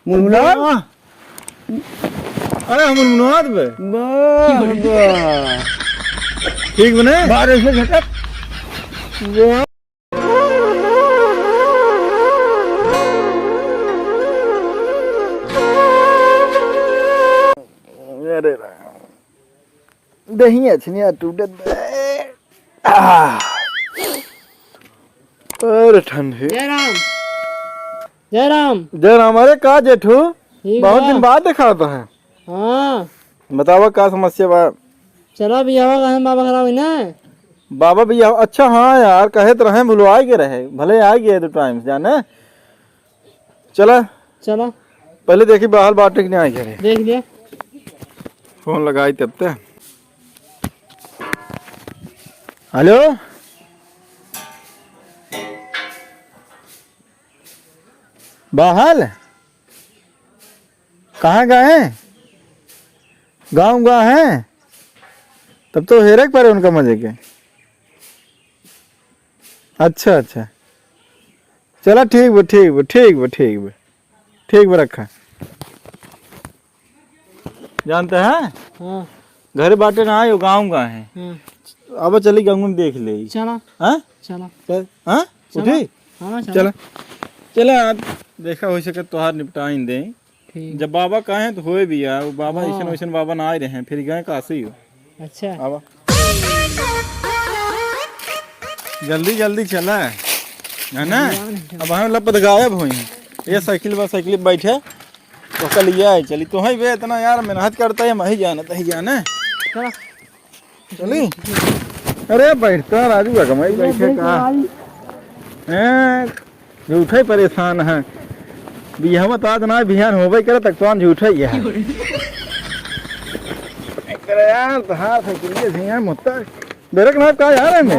मुनमुना अरे हम मुनमुनात बे ठीक बने बारिश में झटक अरे दही अच्छी टूटत अरे ठंडे जय राम जय राम। जय राम। अरे का जेठू ठीक बहुत बा। दिन बाद देखा तो है। हाँ बतावा का समस्या बा। चलो भैया बाबा खराब है ना। बाबा भैया अच्छा हाँ यार कहे तो रहे भुलवा के रहे भले आ गए तो टाइम से जाने चला चलो पहले देखी बाहर बाटे नहीं आई घरे देख लिया। फोन लगाई तब तक। हेलो बाहर कहाँ गए गाँव गाँव हैं तब तो हेरक पर उनका मजे के। अच्छा अच्छा चला ठीक बा ठीक बा ठीक बा ठीक बा ठीक बा रखा। जानते हैं हाँ घर बाटे ना आयो गाँव गाँव है। हाँ अब चली गाँव में देख ले। चलो हाँ चलो हाँ उठी हाँ चला चला देखा हो सके तोहार निपटाई दे। ठीक जब बाबा कहे तो होए भी यार वो बाबा हाँ। ऐसन वैसन बाबा ना आए रहे हैं फिर गए काशी हो। अच्छा आवा जल्दी जल्दी चला है ना। अब हम लपत गायब हुई हैं ये साइकिल पे बैठे तो कल ये आए चली तो ही वे इतना यार मेहनत करता है मही जाना तही जाना चलो चली। अरे बैठता राजू का कमाई बैठे कहा झूठे परेशान है बिहा बता देना बिहान होबे करे तक तो झूठे ही है करे यार तो हाथ है कि ये यार मुत्ता बेरक ना का यार है मैं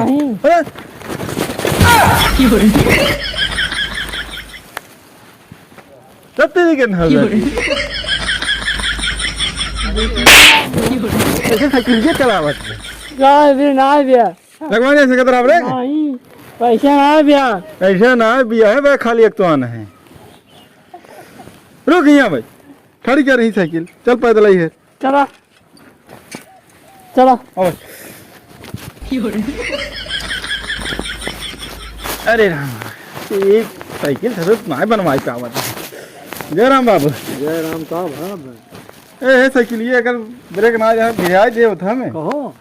तत्ती के ना ऐसे साइकिल के चलावत ना भैया लगवाने से कदर आपरे नहीं पैसा ना भैया ऐसा ना बिया है भाई खाली एक तो आना है। रुक यहाँ भाई खड़ी कर रही साइकिल चल पैदल ही है चलो चलो आओ। अरे राम एक साइकिल से ना बनवाई पावत है। जय राम बाबू जय राम का भाव ए साइकिल ये अगर ब्रेक ना जाए भिड़ा दे होता हमें कहो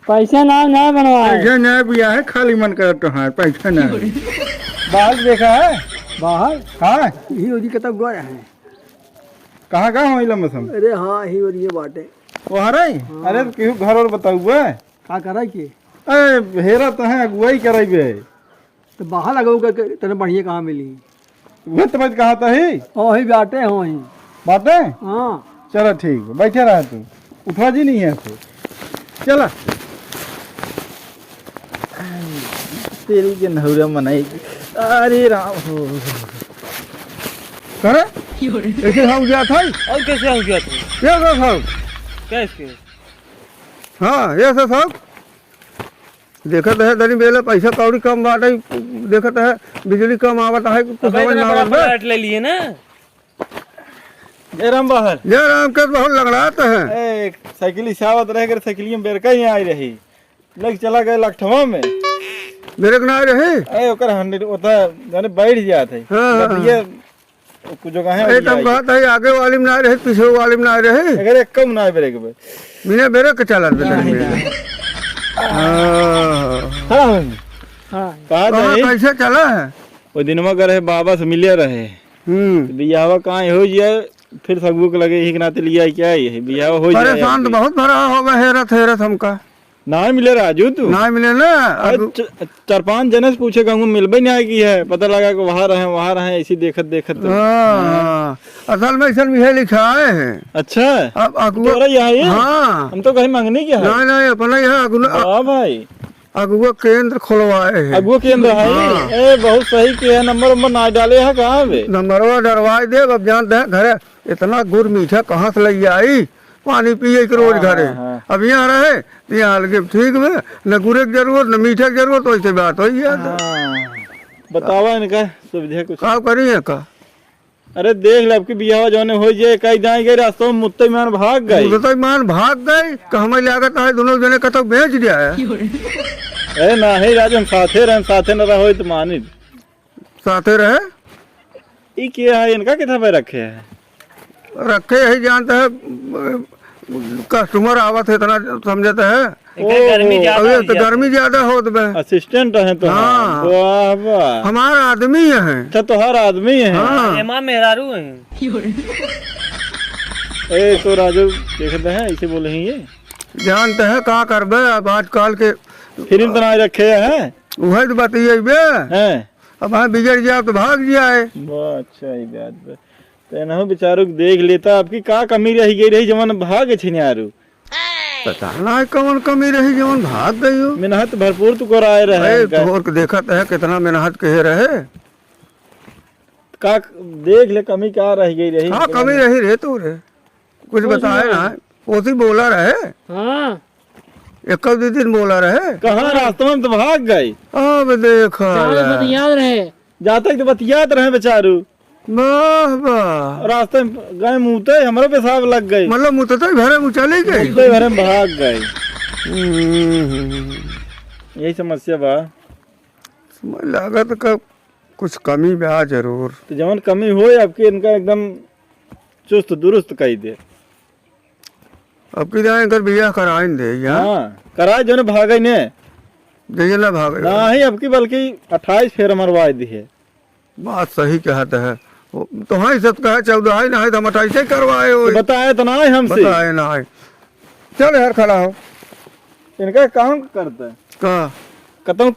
पैसा ना बनवाए पैसा ना बिया है खाली मन कर तो हाँ पैसा ना बाहर देखा है बाहर हाँ ही ओजी के तब गए हैं। कहाँ कहाँ हो लम्बसम अरे हाँ ही ओजी बाटे वो हरे अरे तो क्यों घर और बताऊ का करे के अरे हेरा तो है अगुवाई कराइबे तो बाहर लगाऊ के तेरे बढ़िया कहाँ मिली वह तो बात कहा था ही हाँ ही बाटे हाँ ही बातें हाँ चलो ठीक है बैठे रहा तू उठवा जी नहीं है तू चला तेरी के नहुरा मनाएगी। अरे राम हो करे ऐसे हम गया था और कैसे हो गया तुम ये सब सब कैसे हाँ ये सब सब देखत है दरी बेला पैसा कौड़ी कम बाटे देखत है बिजली कम आवत है तो समझ ना आवत बे। ले लिए ना। जय राम बाहर जय राम के बहुत लगड़ाता है। ए साइकिल इसावत रह कर साइकिल में बेरका ही आई रही लग चला गए लखठवा में मेरे को ना रहे ए ओकर 100 होता जाने बैठ जात है हाँ, हाँ। ये कुछ जगह है अरे तब बात है आगे वाली में ना रहे पीछे वाली में ना रहे अगर एक कम ना ब्रेक पे बिना बेरे के चला दे हां हाँ कहा था कैसे चला है वो दिनमा करे बाबा से मिले रहे बियाहवा कहाँ हो जाए फिर सबू को लगे एक नाते लिया क्या है बियाह हो जाए परेशान तो बहुत भरा होगा हेरत हमका ना मिले राजू तू ना मिले ना चार पांच जने से पूछे कहूँ मिलबे नहीं आएगी है पता लगा कि वहाँ रहे ऐसी देखत देखत तो। हाँ, असल में ऐसा भी है लिखा है। अच्छा अब तोरा यहाँ है? हाँ हम तो कहीं मांगने क्या है नहीं अपना यहाँ हाँ भाई अगुआ केंद्र खुलवाए हैं। अगुआ केंद्र है ए बहुत सही किया है नंबर ना डाले है कहाँ पे नंबरवा डरवाए दे अब जानते हैं घरे इतना गुड़ मीठा कहाँ से लग आई पानी पिए के रोज घरे अब यहाँ रहे तो यहाँ लगे ठीक में न गुड़े की जरूरत न मीठे की जरूरत वैसे बात हो बतावा इनका सुविधा कुछ का करिए का अरे देख ले आपकी बियाह जौने हो जाए कहीं जाए गए रास्तों में मुत्ते मान भाग गए। तो ईमान भाग गई कि हमें लागत है दोनों जने कतौ बेच दिया है। अरे ना ही राज हम साथे न रहो तो मानी साथे रहे ये क्या है इनका कितना पे रखे है रखे यही जानते है कस्टमर आवत है इतना समझते है। गर्मी ज्यादा अबे हो तो जाती गर्मी ज्यादा होत बे। असिस्टेंट है तो हाँ। वाह वाह हमारा आदमी है। अच्छा तो हर आदमी है। हाँ एमा मेहरारू है। ए तो राजू देखते हैं ऐसे बोले हैं ये जानते है का करबे अब आजकल के फिर तना रखे हैं वही तो बताइए बे। हैं अब हाँ बिगड़ जाए तो भाग जाए। वाह अच्छा ही बात बे तो ना बेचारू देख लेता आपकी का कमी रह गई रही जवन भाग छिनारू पता ना कौन कमी रही जवन भाग गई हो। मेहनत भरपूर तो कराए रहे तोर के देखत है कितना मेहनत कहे रहे। का देख ले कमी क्या रह गई रही हाँ कमी रही रे तो रे कुछ बताए ना ओसी बोला रहे। हाँ एक दो दिन बोला रहे कहाँ रास्तों में तो भाग गए अब देखा याद रहे जाते तो बतियात रहे बेचारू वाह वाह रास्ते में गए मुँहते हमारे पेशाब लग गई मतलब मुतते घरे में चली गई। मुँहते घरे में भाग गए यही समस्या बा समझ लागत का कुछ कमी बा जरूर। तो जवन कमी हो आपके इनका एकदम चुस्त दुरुस्त कही दे। अब की जाए कर बियाह कराए दे यहाँ हाँ कराए जो ने भागे ने जैसे ना भागे। ना ही अब की बल्कि 28 फेर मरवा दी है। बात सही कहते है तो हाँ सब कहे 14 ही ना है तो हम 28 ही करवाए हो। तो बताए तो ना है हमसे बताए ना है चल यार खड़ा हो इनका काम करता है का कतौ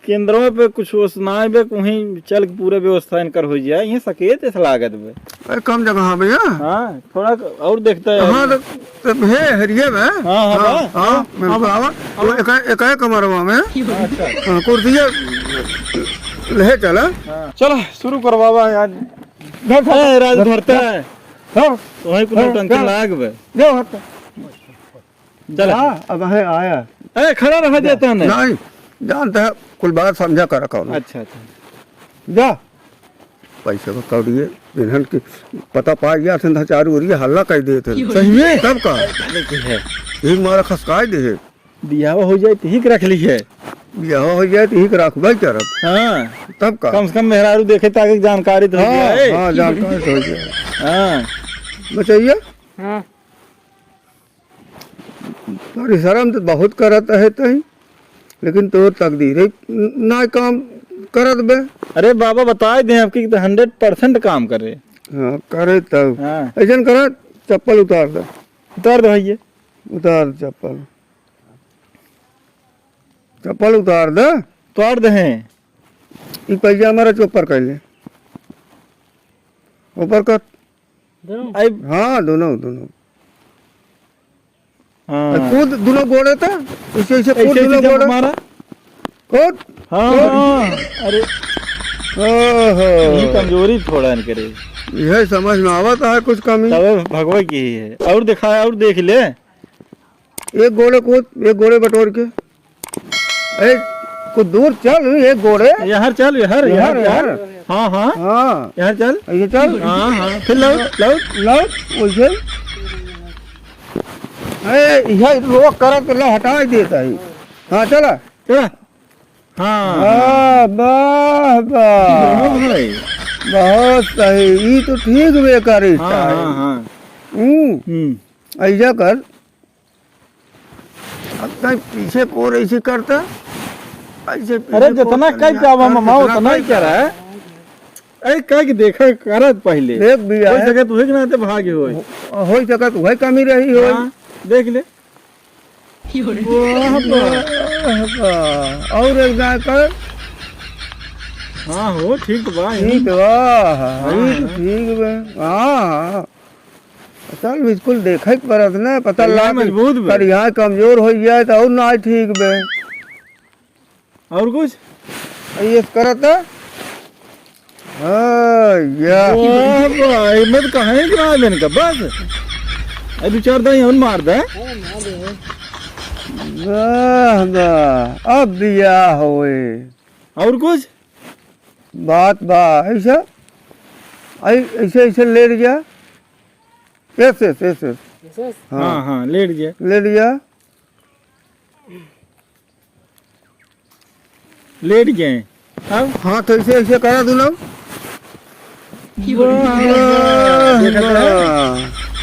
केंद्रों पे कुछ सुनाए बे कहीं चल के पूरे व्यवस्था इनकर हो जाए ये सकेत इस लागत में अरे कम जगह भैया। हाँ थोड़ा और देखता है हाँ तो हे हरिये में हाँ मेरे को आवा वो एक कमरवा में अच्छा कुर्सिया ले चला। चलो शुरू करवावा आज राज धरता है तो वही कुछ टंकी लाग बे जाओ चल अब है आया अरे खड़ा रह जाता है नहीं जानता है कुल बात समझा कर रखा अच्छा अच्छा जा पैसे को कौड़िए इन्हन की पता पा गया थे चारू उरिया हल्ला कर दिए थे सही में तब का है एक मारा खसकाए दे बियाह हो जाए तो ही रख ली है बियाह हो जाए तो ही रख भाई तरफ हाँ तब का कम से कम मेहरारू देखे ताकि जानकारी तो हो जाए हाँ जानकारी तो हो जाए। हाँ बचैया हाँ तुम्हारी शर्म तो बहुत करत है तही लेकिन तो तकदीर है ना काम करत बे। अरे बाबा बताए दे आपकी 100% काम कर रहे हाँ करे तब हाँ ऐसा करा चप्पल उतार दे उतार दो भैया उतार दे चप्पल उतार दे उतार दे हैं ये पैसा हमारा चौपर कर ले ऊपर कर आई हाँ दोनों दोनों हाँ कूद दोनों गोड़े था ऐसे ऐसे कूद ऐसे दोनों जब गोड़े हमारा कूद हाँ अरे ओहो यही कमजोरी थोड़ा न करे यह समझ में आवता है कुछ कमी। तब भगवा की ही है और दिखाया और देख ले एक गोड़े कूद एक गोड़े बटोर के अरे कुछ दूर चल एक गोड़े यहाँ चल यहाँ यहाँ, यहाँ। हाँ हाँ हाँ यहाँ चल ऐसे चल हाँ हाँ फिर लौट लौट लौट वैसे अरे यह रोक कर के ला हटा देता है। हाँ चला चला हाँ वाह वाह वाह भाई बहुत सही ये तो ठीक बेकार हाँ है। हाँ हाँ ऐसा कर अब तक पीछे पोर ऐसे करता ऐसे अरे जितना कई जावा मामा उतना ही करा है अरे कई देखा करत पहले एक भी कोई है जगह तू ना ते भागे होए हो सका तो वही कमी रही हो। हाँ, देख ले वाह, वाह। और एक गाय कर हाँ हो ठीक बा ठीक वाह ये तो ठीक बे। हाँ चल बिल्कुल देखे परत ना पता यहाँ लगा मजबूत बे। पर यहाँ कमजोर हो जाए तो और ना ठीक बे। और कुछ ये करत या वाह भाई मैं तो कहा ही करा देने का बस अरे दो चार दाई और मार दे वाह वाह अब बिया होए और कुछ बात बा ऐसा आई ऐसे ऐसे ले लिया, ऐसे ऐसे ऐसे हाँ हाँ लेट गया। ले लिया, लेट गए अब। हाथ ऐसे ऐसे करा दूँ लोग।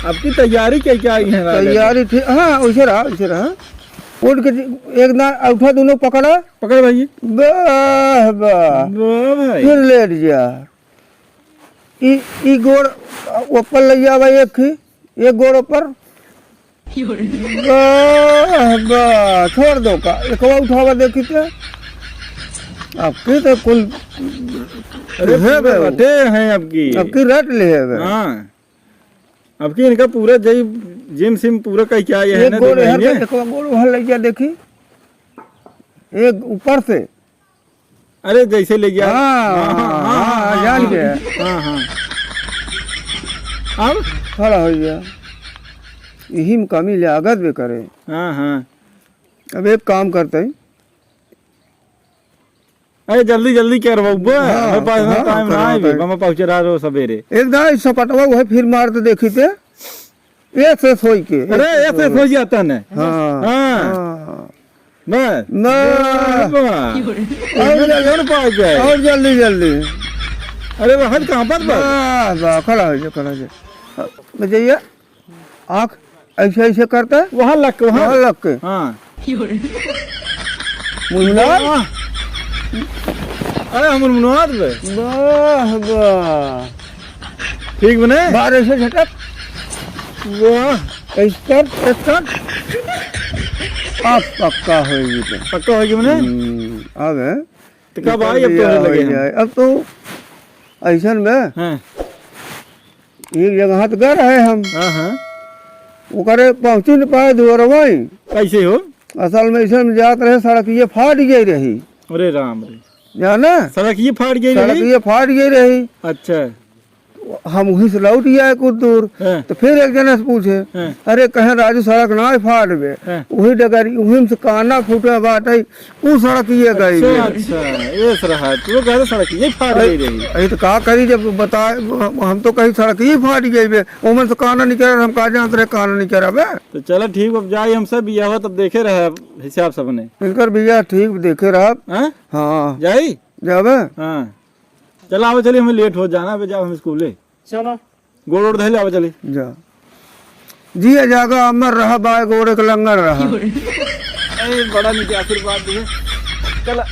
आपकी तैयारी क्या क्या है राजा? तैयारी थी, हाँ वैसे रहा वैसे रहा। उठ के एक ना उठा, दोनों पकड़ा, पकड़ भाई। वाह वाह, वाह भाई। फिर लेट जा। ई गोड़ ऊपर ले जा भाई, एक गोड़ ऊपर, वाह वाह, छोड़ दो का एक बार उठावा देखी थे आपकी तो कुल अरे बटे हैं आपकी। आपकी रट ले है। हाँ आपकी इनका पूरा जय जिम सिम पूरा कहीं क्या ये है एक ना गोड़ दो यहाँ महीने। पे, एक गोड़ वहाँ ले जा देखी, एक ऊपर से, अरे जैसे ले गया। हाँ जान गया, हाँ हाँ अब खड़ा हो गया। यही में कमी लागत भी करे। हाँ हाँ। अब एक काम करते हैं, अरे जल्दी जल्दी कर बउआ, हाँ, मेरे पास हाँ, टाइम ना करना है पड़ेगा। मैं पहुंचे रहा रो सवेरे। एक दाई सपटवा वह फिर मार तो देखी थे, एक से सोई के। अरे ऐसे हो जाता ना। हाँ हाँ हाँ, बस ना और पास जाए। और जल्दी जल्दी, अरे वह हद कहाँ पर बस। वाह वाह, खड़ा हो जा, खड़ा हो जा। बजाइए आँख ऐसे ऐसे करता है, वहाँ लग वहाँ वहाँ। लग के हाँ मुन्ना, अरे हम मुनवाद बे वाह वाह, ठीक बने। बारह से झटक, वाह इस कर आप पक्का होगी तो। पक्का होगी बने। अब है तो कब आई अब तो लगे हम। अब तो ऐसा में हाँ एक जगह तो गए रहे हम, हाँ हाँ। वो करे पहुँच नहीं पाए दुआरवाई। कैसे हो? असल में ऐसा में जात रहे, सड़क ये फाट गई रही, अरे राम रे, जाना सड़क ये फाट गई सड़क रही? ये फाट गई रही। अच्छा हम वहीं से लौट आए कुछ दूर, हाँ तो फिर एक जना से पूछे, हाँ अरे कहे राजू सड़क ना फाट बे, हाँ। वही डगरी वहीं से काना फूटे बात है, वो सड़क ये गई अच्छा बे। अच्छा ये रहा तू कह रहा सड़क ये फाट गई रही। अरे तो का करी, जब बताए हम तो कहीं सड़क ही फाट गई बे, उमन से काना नहीं करा, हम कहा जानते रहे काना नहीं करा बे। तो चलो ठीक, अब जाए हम सब बिया हुआ तब देखे रहे हिसाब सबने। इनकर भैया ठीक देखे रहा। हाँ हाँ जाई। जाबे, हाँ चलो आओ चलिए, हमें लेट हो जाना है, जाओ हम स्कूले। चलो गोड़ ओड़ धैले आओ चलिए। जा जिया जागा अमर रहा, बाय गोड़े के लंगर रहा। अरे बड़ा नीचे आशीर्वाद दिए। चलो